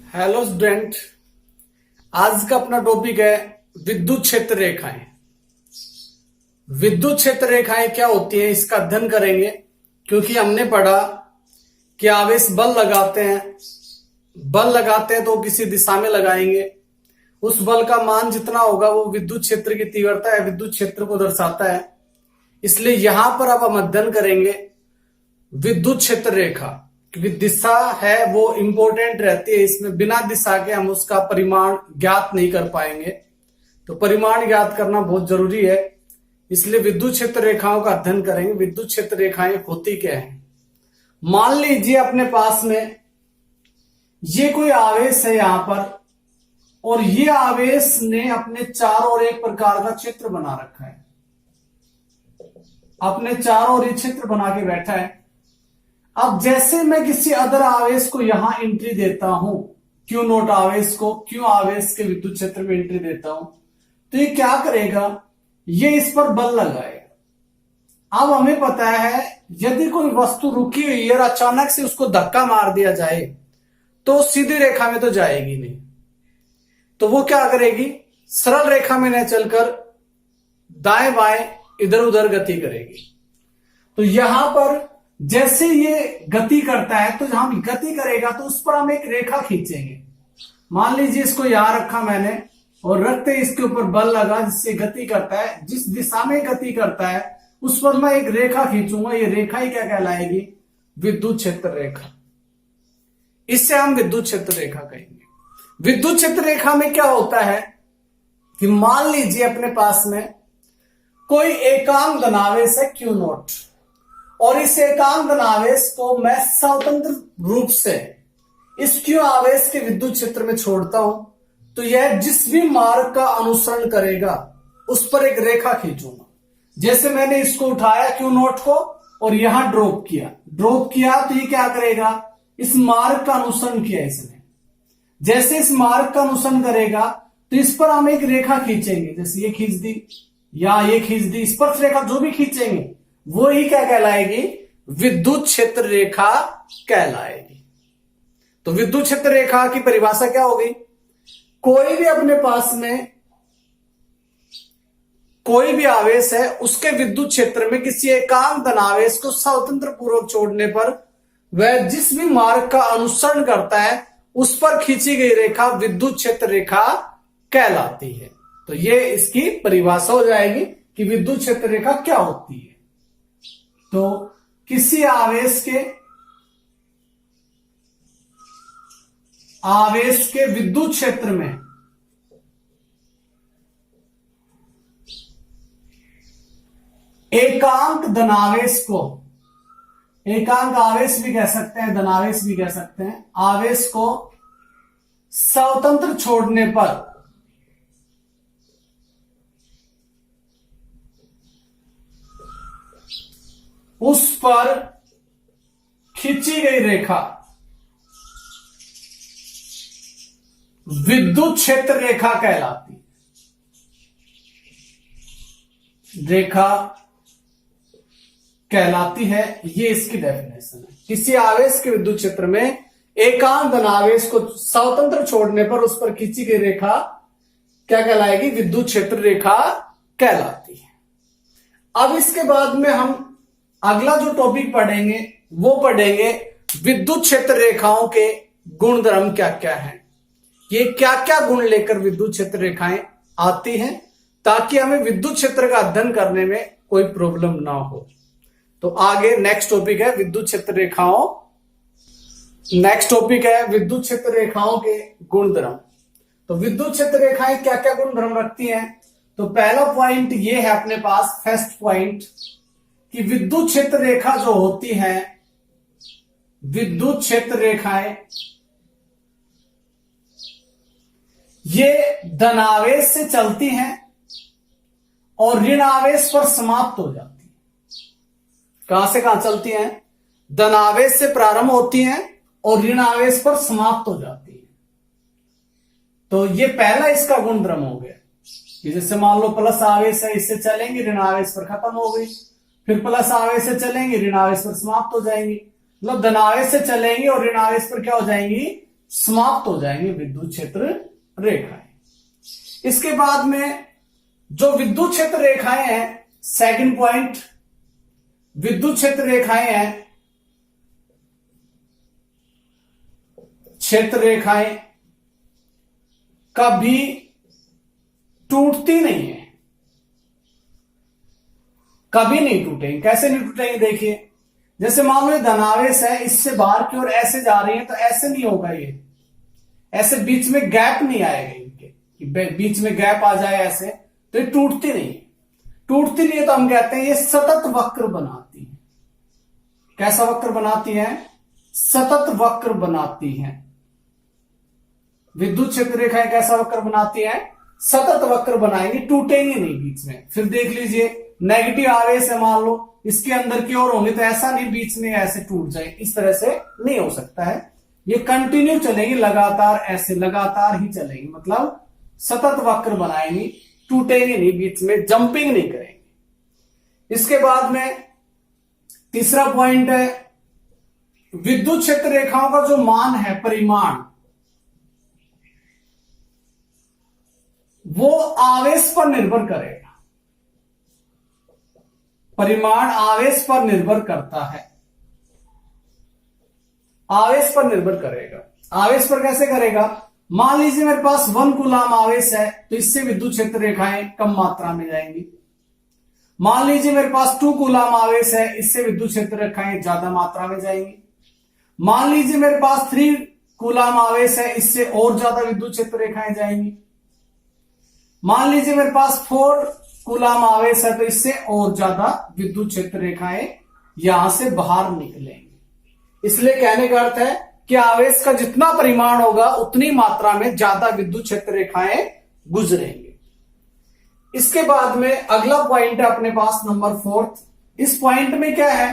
Hello student. आज का अपना टॉपिक है विद्युत क्षेत्र रेखाएं। विद्युत क्षेत्र रेखाएं क्या होती है इसका अध्ययन करेंगे, क्योंकि हमने पढ़ा कि आवेश बल लगाते हैं तो किसी दिशा में लगाएंगे। उस बल का मान जितना होगा वो विद्युत क्षेत्र की तीव्रता है, विद्युत क्षेत्र को दर्शाता है। इसलिए यहां पर अब हम अध्ययन करेंगे विद्युत क्षेत्र रेखा। क्योंकि दिशा है वो इंपॉर्टेंट रहती है, इसमें बिना दिशा के हम उसका परिमाण ज्ञात नहीं कर पाएंगे, तो परिमाण ज्ञात करना बहुत जरूरी है। इसलिए विद्युत क्षेत्र रेखाओं का अध्ययन करेंगे। विद्युत क्षेत्र रेखाएं होती क्या है। मान लीजिए अपने पास में ये कोई आवेश है यहां पर, और ये आवेश ने अपने चारों ओर एक प्रकार का चित्र बना रखा है, अपने चारों ओर ये चित्र बना के बैठा है। अब जैसे मैं किसी अदर आवेश को यहां एंट्री देता हूं, क्यू नोट आवेश को क्यू आवेश के विद्युत क्षेत्र में एंट्री देता हूं, तो ये क्या करेगा, ये इस पर बल लगाएगा। अब हमें पता है यदि कोई वस्तु रुकी हुई है और अचानक से उसको धक्का मार दिया जाए तो सीधी रेखा में तो जाएगी नहीं, तो वो क्या करेगी, सरल रेखा में न चलकर दाएं बाएं इधर उधर गति करेगी। तो यहां पर जैसे ये गति करता है तो हम गति करेगा तो उस पर हम एक रेखा खींचेंगे। मान लीजिए इसको यहां रखा मैंने और रखते इसके ऊपर बल लगा जिससे गति करता है, जिस दिशा में गति करता है उस पर मैं एक रेखा खींचूंगा। ये रेखा ही क्या कहलाएगी, विद्युत क्षेत्र रेखा। इससे हम विद्युत क्षेत्र रेखा कहेंगे। विद्युत क्षेत्र रेखा में क्या होता है कि मान लीजिए अपने पास में कोई एकांक धनावेश है क्यू नॉट, और इस एकांक धनावेश को मैं स्वतंत्र रूप से इस क्यू आवेश के विद्युत क्षेत्र में छोड़ता हूं, तो यह जिस भी मार्ग का अनुसरण करेगा उस पर एक रेखा खींचूंगा। जैसे मैंने इसको उठाया क्यू नॉट को और यहां ड्रॉप किया तो ये क्या करेगा, इस मार्ग का अनुसरण किया इसने। जैसे इस मार्ग का अनुसरण करेगा तो इस पर हम एक रेखा खींचेंगे, जैसे ये खींच दी या ये खींच दी, स्पर्श रेखा जो भी खींचेंगे वो ही क्या कहलाएगी, विद्युत क्षेत्र रेखा कहलाएगी। तो विद्युत क्षेत्र रेखा की परिभाषा क्या होगी, कोई भी अपने पास में कोई भी आवेश है उसके विद्युत क्षेत्र में किसी एकांक धनावेश को स्वतंत्र पूर्वक छोड़ने पर वह जिस भी मार्ग का अनुसरण करता है उस पर खींची गई रेखा विद्युत क्षेत्र रेखा कहलाती है। तो ये इसकी परिभाषा हो जाएगी कि विद्युत क्षेत्र रेखा क्या होती है। तो किसी आवेश के विद्युत क्षेत्र में एकांक धनावेश को, एकांक आवेश भी कह सकते हैं, धनावेश भी कह सकते हैं, आवेश को स्वतंत्र छोड़ने पर उस पर खींची गई रेखा विद्युत क्षेत्र रेखा कहलाती है। रेखा कहलाती है, ये इसकी डेफिनेशन है। किसी आवेश के विद्युत क्षेत्र में एकांक धनावेश को स्वतंत्र छोड़ने पर उस पर खींची गई रेखा क्या कहलाएगी, विद्युत क्षेत्र रेखा कहलाती है। अब इसके बाद में हम अगला जो टॉपिक पढ़ेंगे वो पढ़ेंगे विद्युत क्षेत्र रेखाओं के गुण धर्म क्या क्या हैं, ये क्या क्या गुण लेकर विद्युत क्षेत्र रेखाएं आती हैं, ताकि हमें विद्युत क्षेत्र का अध्ययन करने में कोई प्रॉब्लम ना हो। तो आगे नेक्स्ट टॉपिक है विद्युत क्षेत्र रेखाओं, नेक्स्ट टॉपिक है विद्युत क्षेत्र रेखाओं के गुण धर्म। तो विद्युत क्षेत्र रेखाएं क्या क्या गुण धर्म रखती हैं, तो पहला पॉइंट ये है अपने पास, फर्स्ट पॉइंट, कि विद्युत क्षेत्र रेखा जो होती है, विद्युत क्षेत्र रेखाएं ये धनावेश से चलती हैं और ऋण आवेश पर समाप्त हो जाती है। कहां से कहां चलती हैं, धनावेश से प्रारंभ होती हैं और ऋण आवेश पर समाप्त हो जाती है। तो ये पहला इसका गुणधर्म हो गया कि जैसे मान लो प्लस आवेश है, इससे चलेंगे, ऋण आवेश पर खत्म हो गई, फिर प्लस आवेश से चलेंगे, ऋण आवेश पर समाप्त हो जाएंगी। मतलब धनावेश से चलेंगी और ऋण आवेश पर क्या हो जाएंगी, समाप्त हो जाएंगे विद्युत क्षेत्र रेखाएं। इसके बाद में जो विद्युत क्षेत्र रेखाएं हैं, सेकंड पॉइंट, विद्युत क्षेत्र रेखाएं हैं, क्षेत्र रेखाएं कभी टूटती नहीं है, कभी नहीं टूटेंगे। कैसे नहीं टूटेंगे, देखिए जैसे मान लो धनावेश है, इससे बाहर की ओर ऐसे जा रही है, तो ऐसे नहीं होगा, ये ऐसे बीच में गैप नहीं आएगा, इनके बीच में गैप आ जाए ऐसे, तो ये टूटती नहीं है। टूटती नहीं है तो हम कहते हैं ये सतत वक्र बनाती है। कैसा वक्र बनाती है? सतत वक्र बनाती है। विद्युत क्षेत्र रेखाएं कैसा वक्र बनाती है? सतत वक्र बनाएंगे, टूटेंगे नहीं बीच में। फिर देख लीजिए नेगेटिव आवेश है, मान लो इसके अंदर की ओर होंगे, तो ऐसा नहीं बीच में ऐसे टूट जाए, इस तरह से नहीं हो सकता है। ये कंटिन्यू चलेंगी, लगातार ऐसे लगातार ही चलेंगी, मतलब सतत वक्र बनाएंगी, टूटेंगे नहीं, बीच में जंपिंग नहीं करेंगे। इसके बाद में तीसरा पॉइंट है, विद्युत क्षेत्र रेखाओं का जो मान है, परिमाण, वो आवेश पर निर्भर करेगा। परिमाण आवेश पर निर्भर करता है, आवेश पर निर्भर करेगा। आवेश पर कैसे करेगा? मान लीजिए मेरे पास 1 कूलाम आवेश है, तो इससे विद्युत क्षेत्र रेखाएं कम मात्रा में जाएंगी। मान लीजिए मेरे पास 2 कूलाम आवेश है, इससे विद्युत क्षेत्र रेखाएं ज्यादा मात्रा में जाएंगी। मान लीजिए मेरे पास 3 कूलाम आवेश है, इससे और ज्यादा विद्युत क्षेत्र रेखाएं जाएंगी। मान लीजिए मेरे पास 4 कूलाम आवेश है, तो इससे और ज्यादा विद्युत क्षेत्र रेखाएं यहां से बाहर निकलेंगी। इसलिए कहने का अर्थ है कि आवेश का जितना परिमाण होगा उतनी मात्रा में ज्यादा विद्युत क्षेत्र रेखाएं गुजरेंगे। इसके बाद में अगला पॉइंट है अपने पास नंबर 4। इस पॉइंट में क्या है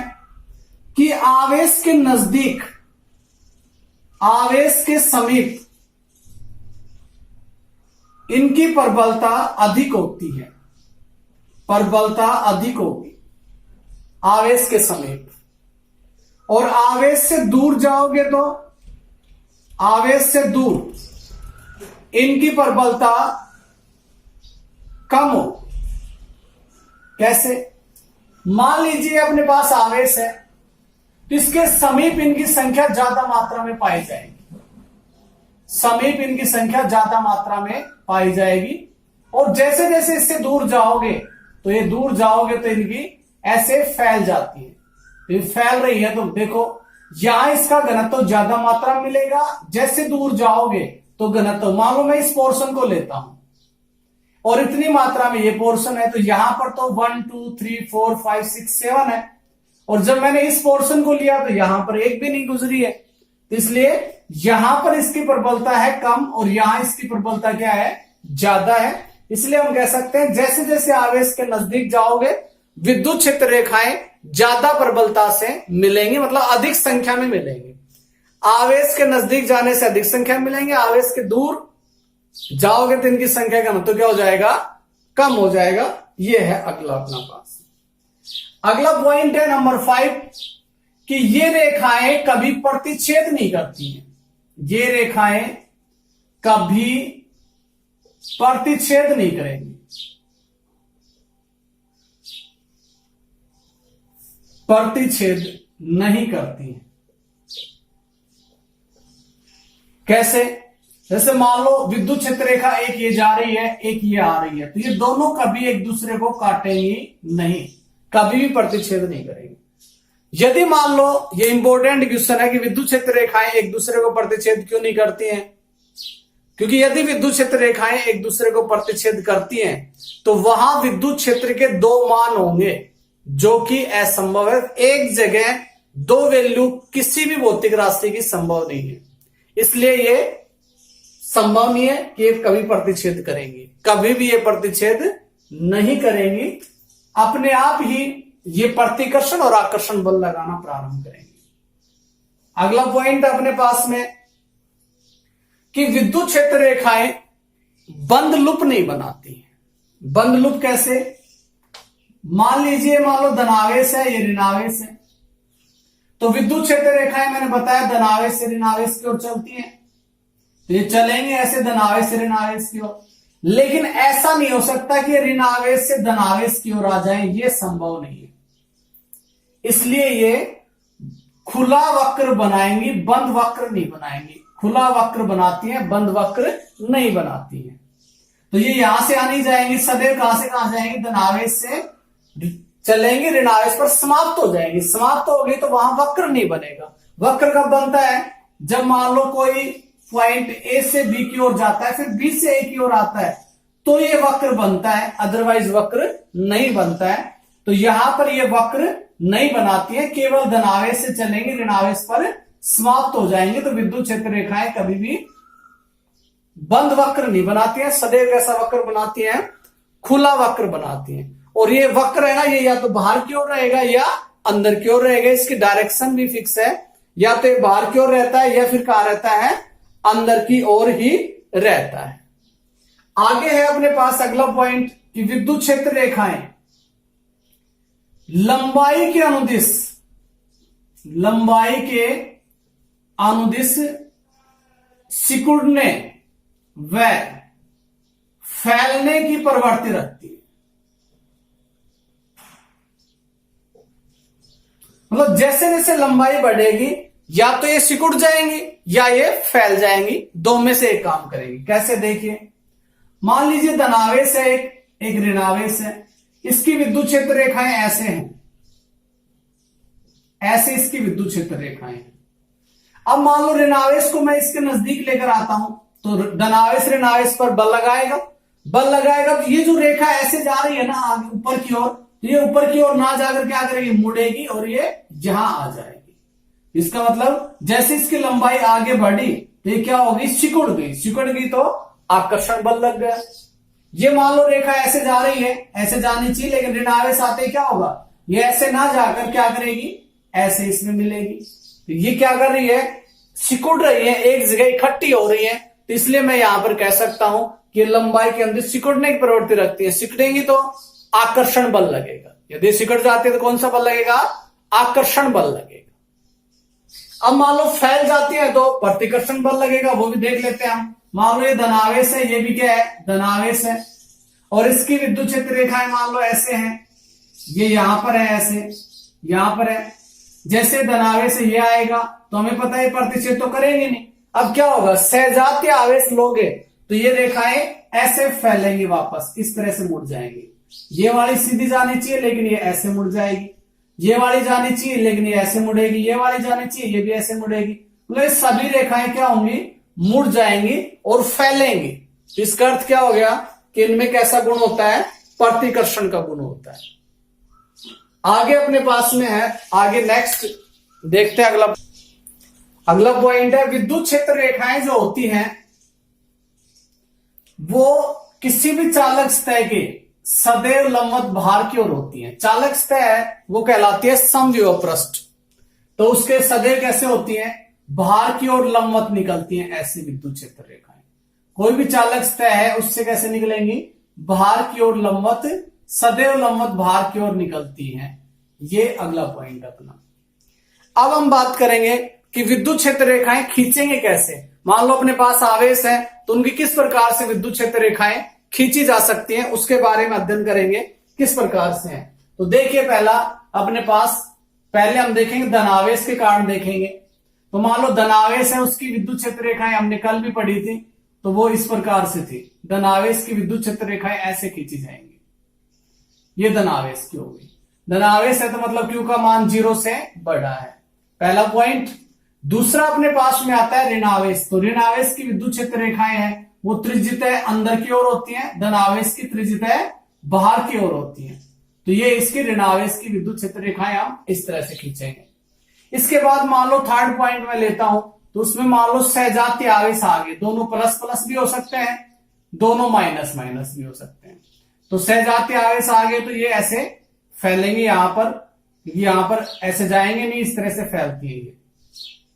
कि आवेश के नजदीक, आवेश के समीप इनकी प्रबलता अधिक होती है। प्रबलता अधिक होगी आवेश के समीप, और आवेश से दूर जाओगे तो आवेश से दूर इनकी प्रबलता कम हो। कैसे? मान लीजिए अपने पास आवेश है, तो इसके समीप इनकी संख्या ज्यादा मात्रा में पाई जाएगी, समीप इनकी संख्या ज्यादा मात्रा में पाई जाएगी। और जैसे जैसे इससे दूर जाओगे, तो ये दूर जाओगे तो इनकी ऐसे फैल जाती है, तो ये फैल रही है, तो देखो यहां इसका घनत्व ज्यादा मात्रा में मिलेगा, जैसे दूर जाओगे तो घनत्व, मान लो मैं इस पोर्शन को लेता हूं और इतनी मात्रा में ये पोर्शन है, तो यहां पर तो 1 2 3 4 5 6 7 है, और जब मैंने इस पोर्शन को लिया तो यहां पर एक भी नहीं गुजरी है, तो इसलिए यहां पर इसकी प्रबलता है कम और यहां इसकी प्रबलता क्या है? ज्यादा है। इसलिए हम कह सकते हैं जैसे जैसे आवेश के नजदीक जाओगे विद्युत क्षेत्र रेखाएं ज्यादा प्रबलता से मिलेंगी, मतलब अधिक संख्या में मिलेंगी। आवेश के नजदीक जाने से अधिक संख्या में मिलेंगे, आवेश के दूर जाओगे तो इनकी संख्या का मतलब क्या हो जाएगा? कम हो जाएगा। ये है अगला अपना पास। अगला पॉइंट है नंबर 5 कि ये रेखाएं कभी प्रतिच्छेद नहीं करती हैं। ये रेखाएं कभी प्रतिच्छेद नहीं करेंगी, प्रतिच्छेद नहीं करती हैं। कैसे? जैसे मान लो विद्युत क्षेत्र रेखा एक ये जा रही है, एक ये आ रही है, तो ये दोनों कभी एक दूसरे को काटेंगी नहीं, कभी भी प्रतिच्छेद नहीं करेंगी। यदि मान लो, ये इंपॉर्टेंट क्वेश्चन है कि विद्युत क्षेत्र रेखाएं एक दूसरे को प्रतिच्छेद क्यों नहीं करती हैं? क्योंकि यदि विद्युत क्षेत्र रेखाएं एक दूसरे को प्रतिच्छेद करती हैं तो वहां विद्युत क्षेत्र के 2 मान होंगे, जो कि असंभव है। एक जगह 2 वैल्यू किसी भी भौतिक राशि की संभव नहीं है, इसलिए ये संभव नहीं है कि ये कभी प्रतिच्छेद करेंगी, कभी भी ये प्रतिच्छेद नहीं करेंगी। अपने आप ही ये प्रतिकर्षण और आकर्षण बल लगाना प्रारंभ करेंगे। अगला पॉइंट अपने पास में कि विद्युत क्षेत्र रेखाएं बंद लूप नहीं बनाती हैं। बंद लूप कैसे? मान लीजिए मान लो धनावेश है, ये ऋणावेश है, तो विद्युत क्षेत्र रेखाएं मैंने बताया धनावेश से ऋणावेश की ओर चलती हैं। तो ये चलेंगे ऐसे धनावेश से ऋणावेश की ओर। लेकिन ऐसा नहीं हो सकता कि ऋणावेश से धनावेश की ओर आ जाए, ये संभव नहीं है। इसलिए ये खुला वक्र बनाएंगी, बंद वक्र नहीं बनाएंगी। खुला वक्र बनाती हैं, बंद वक्र नहीं बनाती हैं। तो ये यहां से आ नहीं जाएंगी, सदैव कहां से कहां जाएंगी, धनावेश से चलेंगे ऋणावेश पर समाप्त हो जाएंगी। समाप्त हो गई तो वहां वक्र नहीं बनेगा। वक्र कब बनता है, जब मान लो कोई पॉइंट ए से बी की ओर जाता है, फिर बी से ए की ओर आता है, तो ये वक्र बनता है, अदरवाइज वक्र नहीं बनता है। तो यहां पर ये वक्र नहीं बनाती है, केवल धनावेश से चलेंगे, ऋणावेश पर समाप्त हो जाएंगे। तो विद्युत क्षेत्र रेखाएं कभी भी बंद वक्र नहीं बनाती है, सदैव कैसा वक्र बनाती है, खुला वक्र बनाती है। और ये वक्र है ना, ये या तो बाहर की ओर रहेगा या अंदर की ओर रहेगा। इसकी डायरेक्शन भी फिक्स है, या तो ये बाहर की ओर रहता है या फिर कहां रहता है, अंदर की ओर ही रहता है। आगे है अपने पास अगला पॉइंट कि विद्युत क्षेत्र रेखाएं लंबाई के अनुदिश, लंबाई के अनुदिश सिकुड़ने व फैलने की प्रवृत्ति रखती है। मतलब जैसे जैसे लंबाई बढ़ेगी, या तो ये सिकुड़ जाएंगी या ये फैल जाएंगी, दो में से एक काम करेगी। कैसे, देखिए, मान लीजिए धनावेश है, एक ऋणावेश है। इसकी विद्युत क्षेत्र रेखाएं ऐसे हैं, ऐसे इसकी विद्युत क्षेत्र रेखाएं हैं। अब मान लो ऋणावेश को मैं इसके नजदीक लेकर आता हूं, तो धनावेश ऋणावेश पर बल लगाएगा, बल लगाएगा तो ये जो रेखा ऐसे जा रही है ना आगे ऊपर की ओर, तो ये ऊपर की ओर ना जाकर क्या करेगी, मुड़ेगी और ये यहां आ जाएगी। इसका मतलब जैसे इसकी लंबाई आगे बढ़ी तो ये क्या होगी, सिकुड़ गई। सिकुड़ गई तो आकर्षण बल लग गया। ये मान लो रेखा ऐसे जा रही है, ऐसे जानी चाहिए, लेकिन ऋणावेश आते क्या होगा, ये ऐसे ना जाकर क्या करेगी, ऐसे इसमें मिलेगी। तो ये क्या कर रही है, सिकुड़ रही है, एक जगह इकट्ठी हो रही है। तो इसलिए मैं यहां पर कह सकता हूं कि लंबाई के अंदर सिकुड़ने की प्रवृत्ति रखती है। सिकुड़ेंगी तो आकर्षण बल लगेगा। यदि सिकुड़ जाती है तो कौन सा बल लगेगा, आकर्षण बल लगेगा। अब मान लो फैल जाती है तो प्रतिकर्षण बल लगेगा, वो भी देख लेते हैं हम। मान लो ये धनावेश है, ये भी क्या है, धनावेश है, और इसकी विद्युत क्षेत्र रेखाएं मान लो ऐसे हैं, ये यहां पर है, ऐसे यहां पर है। जैसे धनावेश ये आएगा तो हमें पता है प्रतिच्छेद तो करेंगे नहीं। अब क्या होगा, सहजातीय आवेश लोगे तो ये रेखाएं ऐसे फैलेंगी, वापस इस तरह से मुड़ जाएंगी। ये वाली सीधी जानी चाहिए लेकिन ये ऐसे मुड़ जाएगी, ये वाली जानी चाहिए लेकिन ये ऐसे मुड़ेगी, ये वाली जानी चाहिए ये भी ऐसे मुड़ेगी। मतलब सभी रेखाएं क्या होंगी, मुड़ जाएंगी और फैलेंगी। तो इसका अर्थ क्या हो गया कि इनमें कैसा गुण होता है, प्रतिकर्षण का गुण होता है। आगे अपने पास में है, आगे नेक्स्ट देखते हैं अगला पॉइंट है विद्युत क्षेत्र रेखाएं जो होती हैं वो किसी भी चालक सतह के सदैव लंबवत भार की ओर होती हैं। चालक सतह है वो कहलाती है समविभव पृष्ठ, तो उसके सदैव कैसे होती हैं, भार की ओर लंबवत निकलती हैं ऐसी विद्युत क्षेत्र रेखाएं। कोई भी चालक सतह है उससे कैसे निकलेंगी, भार की ओर लंबवत, सदैव लंबवत भार की ओर निकलती हैं। ये अगला पॉइंट अपना। अब हम बात करेंगे कि विद्युत क्षेत्र रेखाएं खींचेंगे कैसे। मान लो अपने पास आवेश है तो उनकी किस प्रकार से विद्युत क्षेत्र रेखाएं खींची जा सकती हैं, उसके बारे में अध्ययन करेंगे किस प्रकार से है। तो देखिए, पहला अपने पास पहले हम देखेंगे धनावेश के कारण देखेंगे। तो मान लो धनावेश है, उसकी विद्युत क्षेत्र रेखाएं हमने कल भी पढ़ी थी, तो वो इस प्रकार से थी। धनावेश की विद्युत क्षेत्र रेखाएं ऐसे खींची जाएंगी। ये धनावेश की हो गई। धनावेश है तो मतलब Q का मान 0 से बड़ा है, पहला पॉइंट। दूसरा अपने पास में आता है ऋणावेश। तो ऋणावेश की विद्युत क्षेत्र रेखाएं हैं वो त्रिज्यतः अंदर की ओर होती हैं, धनावेश की त्रिज्यतः बाहर की ओर होती हैं। तो ये इसकी ऋणावेश की विद्युत क्षेत्र रेखाएं हम इस तरह से खींचेंगे। इसके बाद मान लो थर्ड पॉइंट में लेता हूं, तो उसमें मान लो सहजातीय आवेश आगे, दोनों प्लस प्लस भी हो सकते हैं, दोनों माइनस माइनस भी हो सकते हैं। तो सहजातीय आवेश आगे तो ये ऐसे फैलेंगे, यहां पर ऐसे जाएंगे नहीं, इस तरह से फैलती है, ये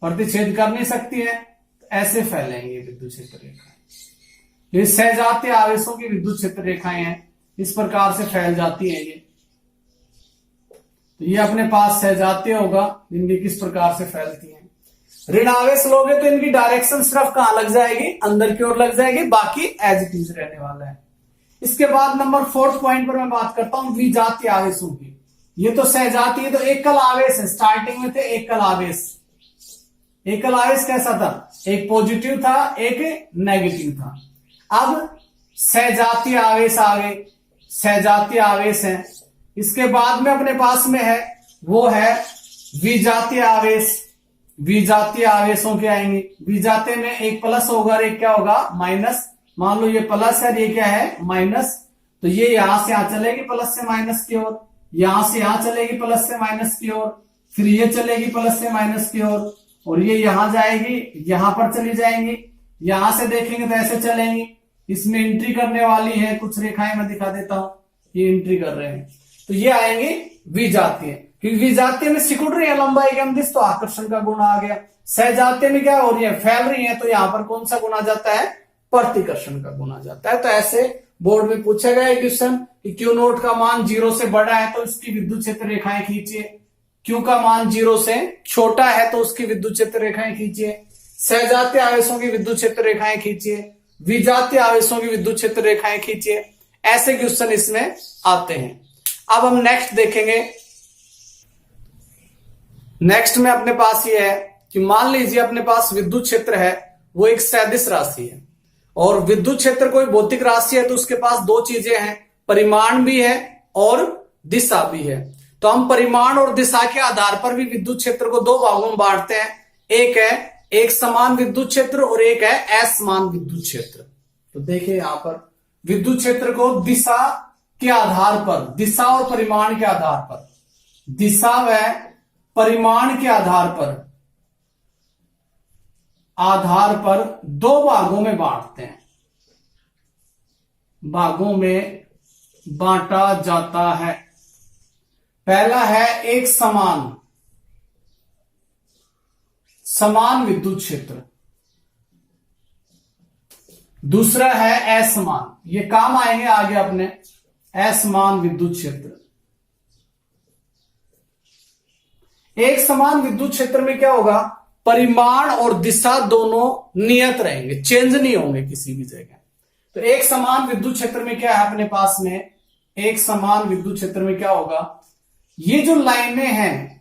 प्रतिच्छेद कर नहीं सकती है, ऐसे फैलेंगे विद्युत क्षेत्र रेखाएं। ये सहजातीय आवेशों की विद्युत क्षेत्र रेखाएं हैं, इस प्रकार से फैल जाती हैं ये। तो ये अपने पास सहजातीय होगा, जिनकी किस प्रकार से फैलती हैं। ऋण आवेश लोगे तो इनकी डायरेक्शन सिर्फ कहां लग जाएगी, अंदर की ओर लग जाएगी, बाकी एज इट इज रहने वाला है। इसके बाद नंबर 4 पॉइंट पर मैं बात करता हूं विजातीय आवेशों की। ये तो सहजातीय, ये तो एकल आवेश है, स्टार्टिंग में थे एकल आवेश। एकल आवेश कैसा था, एक पॉजिटिव था एक नेगेटिव था। अब सहजातीय आवेश आ गए, सहजातीय आवेश है। इसके बाद में अपने पास में है वो है विजातीय आवेश। विजातीय आवेशों के आएंगे, विजातीय में एक प्लस होगा और एक क्या होगा, माइनस। मान लो ये प्लस है, ये क्या है, माइनस। तो ये यहां से यहां चलेगी प्लस से माइनस की ओर, यहां से यहां चलेगी प्लस से माइनस की ओर, फिर ये चलेगी प्लस से माइनस की ओर, और ये यहां जाएगी, यहां पर चली जाएंगी। यहां से देखेंगे तो ऐसे चलेंगी। इसमें एंट्री करने वाली है, कुछ रेखाएं मैं दिखा देता हूं, ये एंट्री कर रहे हैं। तो ये आएंगे विजातीय, क्योंकि विजातीय में सिकुड़ रही है लंबाई के अंदिश, तो आकर्षण का गुण आ गया। सहजातीय में क्या हो रही है, फैल रही है, तो यहां पर कौन सा गुण आ जाता है, प्रतिकर्षण का गुण आ जाता है। तो ऐसे बोर्ड में पूछा गया क्वेश्चन कि क्यू नोट का मान 0 से बड़ा है तो इसकी विद्युत क्षेत्र रेखाएं खींचिए, क्यू का मान 0 से छोटा है तो उसकी विद्युत क्षेत्र रेखाएं खींचिए, सहजातीय आवेशों की विद्युत क्षेत्र रेखाएं खींचिए, विजातीय आवेशों की विद्युत क्षेत्र रेखाएं खींचिए। ऐसे क्वेश्चन इसमें आते हैं। अब हम नेक्स्ट देखेंगे। नेक्स्ट में अपने पास ये है कि मान लीजिए अपने पास विद्युत क्षेत्र है, वो एक सदिश राशि है, और विद्युत क्षेत्र कोई भौतिक राशि है तो उसके पास दो चीजें हैं, परिमाण भी है और दिशा भी है। तो हम परिमाण और दिशा के आधार पर भी विद्युत क्षेत्र को दो भागों में बांटते हैं। एक है एक समान विद्युत क्षेत्र और एक है असमान विद्युत क्षेत्र। तो देखिए यहां पर विद्युत क्षेत्र को दिशा के आधार पर, दिशा और परिमाण के आधार पर, दिशा व परिमाण के आधार पर दो भागों में बांटते हैं, भागों में बांटा जाता है। पहला है एक समान विद्युत क्षेत्र, दूसरा है असमान, ये काम आएंगे आगे अपने, असमान विद्युत क्षेत्र। एक समान विद्युत क्षेत्र में क्या होगा, परिमाण और दिशा दोनों नियत रहेंगे, चेंज नहीं होंगे किसी भी जगह। तो एक समान विद्युत क्षेत्र में क्या है अपने पास में, एक समान विद्युत क्षेत्र में क्या होगा, ये जो लाइनें हैं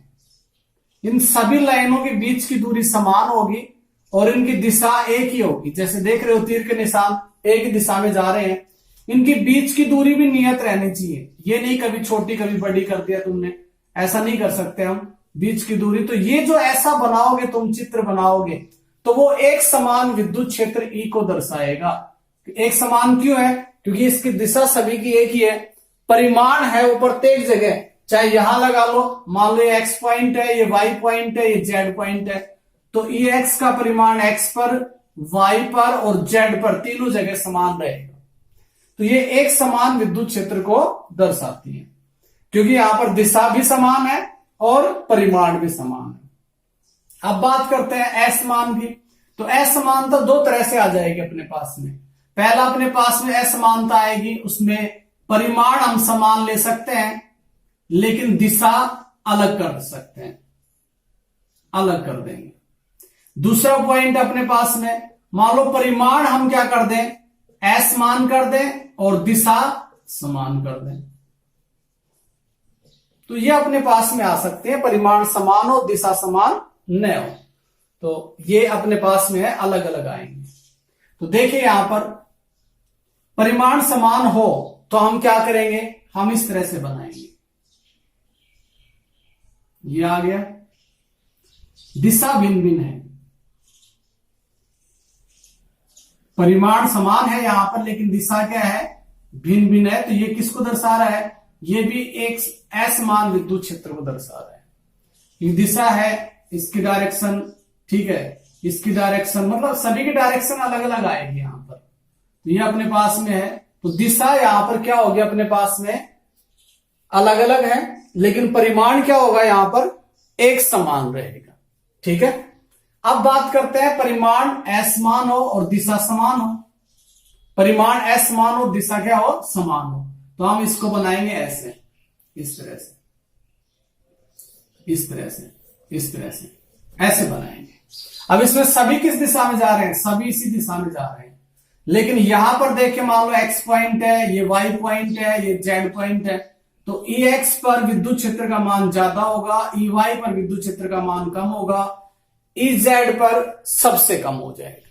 इन सभी लाइनों के बीच की दूरी समान होगी और इनकी दिशा एक ही होगी। जैसे देख रहे हो तीर के निशान एक ही दिशा में जा रहे हैं, इनकी बीच की दूरी भी नियत रहनी चाहिए। ये नहीं कभी छोटी कभी बड़ी कर दिया तुमने, ऐसा नहीं कर सकते हम, बीच की दूरी। तो ये जो ऐसा बनाओगे तुम, चित्र बनाओगे, तो वो एक समान विद्युत क्षेत्र ई को दर्शाएगा। एक समान क्यों है, क्योंकि इसकी दिशा सभी की एक ही है, परिमाण है वो प्रत्येक जगह, चाहे यहां लगा लो, मान लो ये एक्स पॉइंट है, ये वाई पॉइंट है, ये जेड पॉइंट है, तो ई एक्स का परिमाण एक्स पर, वाई पर और जेड पर तीनों जगह समान रहेगा। तो ये एक समान विद्युत क्षेत्र को दर्शाती है, क्योंकि यहां पर दिशा भी समान है और परिमाण भी समान है। अब बात करते हैं असमान की। तो असमानता दो तरह से आ जाएगी अपने पास में। पहला अपने पास में असमानता आएगी, उसमें परिमाण हम समान ले सकते हैं लेकिन दिशा अलग कर सकते हैं, अलग कर देंगे। दूसरा पॉइंट अपने पास में, मान लो परिमाण हम क्या कर दें, असमान कर दें और दिशा समान कर दें, तो ये अपने पास में आ सकते हैं, परिमाण समान हो दिशा समान न हो, तो ये अपने पास में है, अलग अलग आएंगे। तो देखिए यहां पर परिमाण समान हो तो हम क्या करेंगे, हम इस तरह से बनाएंगे, ये आ गया, दिशा भिन्न भिन्न है, परिमाण समान है यहां पर लेकिन दिशा क्या है, भिन्न भिन्न है। तो ये किसको दर्शा रहा है, ये भी एक असमान विद्युत क्षेत्र को दर्शा रहा है। ये दिशा है, इसकी डायरेक्शन, ठीक है, इसकी डायरेक्शन, मतलब सभी की डायरेक्शन अलग अलग आएगी यहां पर। तो ये अपने पास में है, तो दिशा यहां पर क्या होगी अपने पास में, अलग अलग है, लेकिन परिमाण क्या होगा यहां पर, एक समान रहेगा। ठीक है, अब बात करते हैं परिमाण असमान हो और दिशा समान हो। परिमाण असमान हो, दिशा क्या हो, समान हो, तो हम इसको बनाएंगे ऐसे, इस तरह से, इस तरह से, इस तरह से, ऐसे बनाएंगे। अब इसमें सभी किस दिशा में जा रहे हैं, सभी इसी दिशा में जा रहे हैं। लेकिन यहां पर देखिए, मान लो x पॉइंट है, ये y पॉइंट है, ये z पॉइंट है, तो Ex पर विद्युत क्षेत्र का मान ज्यादा होगा, Ey पर विद्युत क्षेत्र का मान कम होगा, Ez पर सबसे कम हो जाएगा।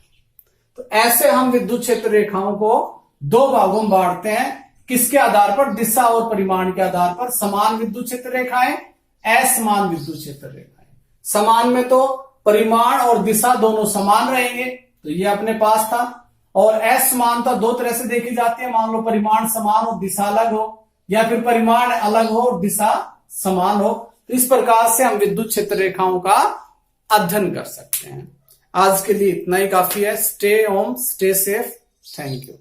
तो ऐसे हम विद्युत क्षेत्र रेखाओं को दो भागों में बांटते हैं। किसके आधार पर? दिशा और परिमाण के आधार पर। समान विद्युत क्षेत्र रेखाएं, असमान विद्युत क्षेत्र रेखाएं। समान में तो परिमाण और दिशा दोनों समान रहेंगे, तो ये अपने पास था। और असमानता दो तरह से देखी जाती है, मान लो परिमाण समान हो दिशा अलग हो, या फिर परिमाण अलग हो और दिशा समान हो। तो इस प्रकार से हम विद्युत क्षेत्र रेखाओं का अध्ययन कर सकते हैं। आज के लिए इतना ही काफी है। Stay home, stay safe. Thank you.